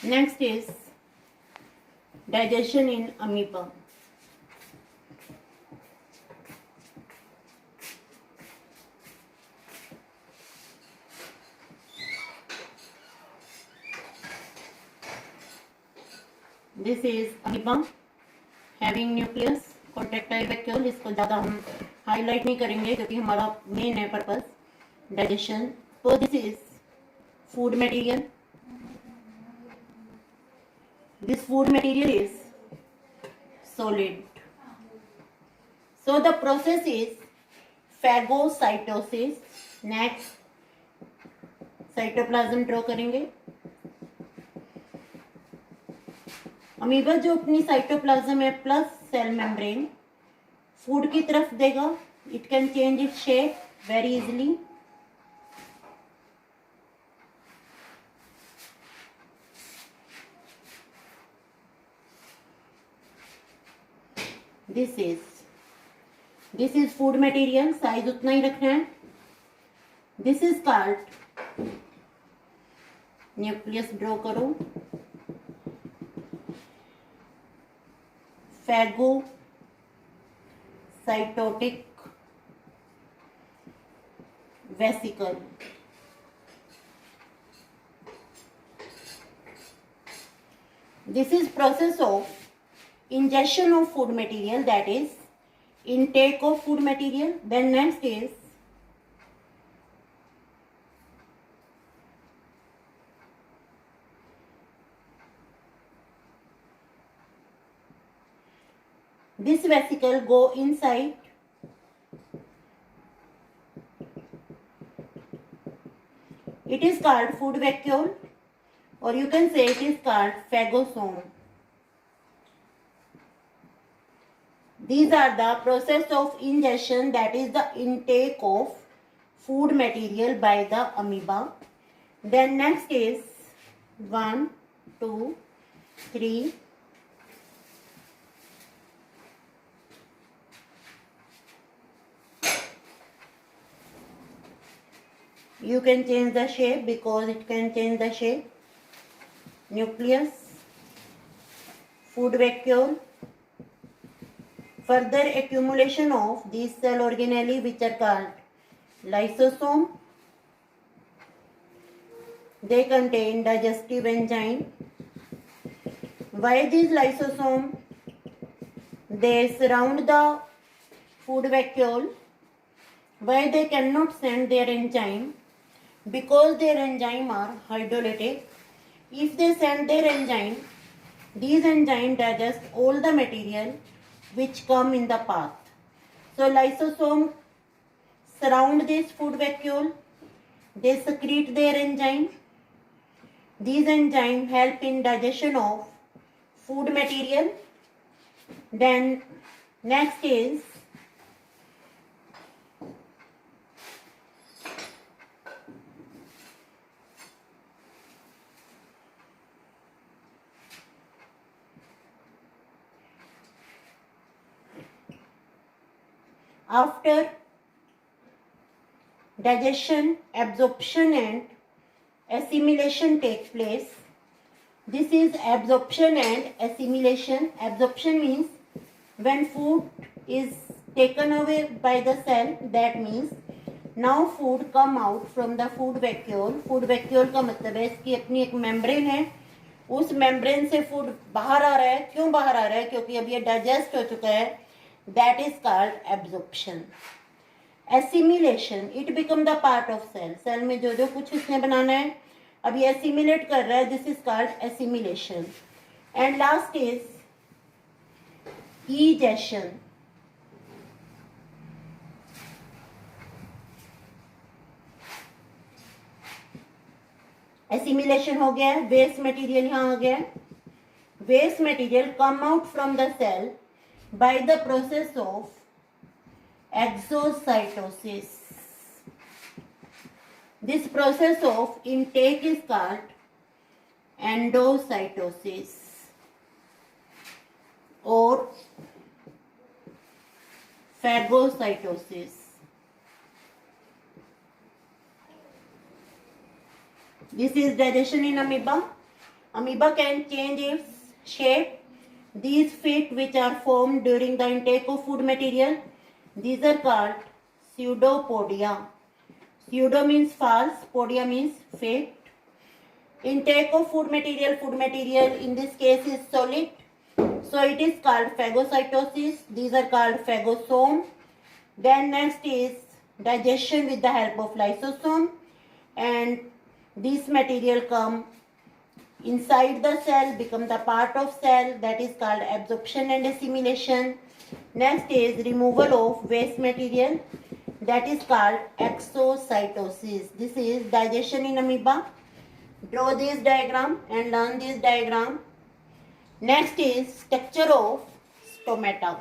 Next is digestion in amoeba. This is amoeba having nucleus, contractile vacuole. इसको ज़्यादा हम highlight नहीं करेंगे क्योंकि हमारा मेन है purpose digestion. So this is food material. This food material is solid. So the process is phagocytosis. Next cytoplasm draw करेंगे. Amoeba जो अपनी साइटोप्लाज्म है प्लस सेल मेम्ब्रेन फूड की तरफ देगा. It can change its shape very easily. This is food material. Size उतना ही रखना है. This is called nucleus. Draw करो. phagocytotic vesicle. This is process of ingestion of food material, that is intake of food material. Then next is this vesicle go inside. It is called food vacuole, or you can say it is called phagosome. These are the process of ingestion, that is the intake of food material by the amoeba. Then next is 1, 2, 3. You can change the shape because it can change the shape. Nucleus, food vacuole, further accumulation of these cell organelles which are called lysosome. They contain digestive enzyme. Why these lysosome? They surround the food vacuole. Why they cannot send their enzyme? Because their enzyme are hydrolytic. If they send their enzyme, these enzyme digest all the material which come in the path. So lysosome surround this food vacuole. They secrete their enzyme. These enzyme help in digestion of food material. Then next is after digestion, absorption and assimilation takes place. This is absorption and assimilation. Absorption means when food is taken away by the cell, that means now food come out from the food vacuole. Food vacuole का मतलब है इसकी अपनी एक membrane है. उस membrane से food बाहर आ रहा है. क्यों बाहर आ रहा है? क्योंकि अब ये डाइजेस्ट हो चुका है. That is called absorption. Assimilation, it become the part of cell. Cell में जो जो कुछ इसने बनाना है अब ये assimilate कर रहा है. This is called assimilation. And last is egestion. Assimilation हो गया. Waste material यहाँ आ गया. Waste material come out from the cell by the process of exocytosis. This process of intake is called endocytosis or phagocytosis. This is digestion in amoeba. Amoeba can change its shape. These feet, which are formed during the intake of food material, these are called pseudopodia. Pseudo means false, podia means fake. Intake of food material in this case is solid. So it is called phagocytosis. These are called phagosome. Then next is digestion with the help of lysosome. And this material come inside the cell, become the part of cell, that is called absorption and assimilation. Next is removal of waste material, that is called exocytosis. This is digestion in amoeba. Draw this diagram and learn this diagram. Next is structure of stomata.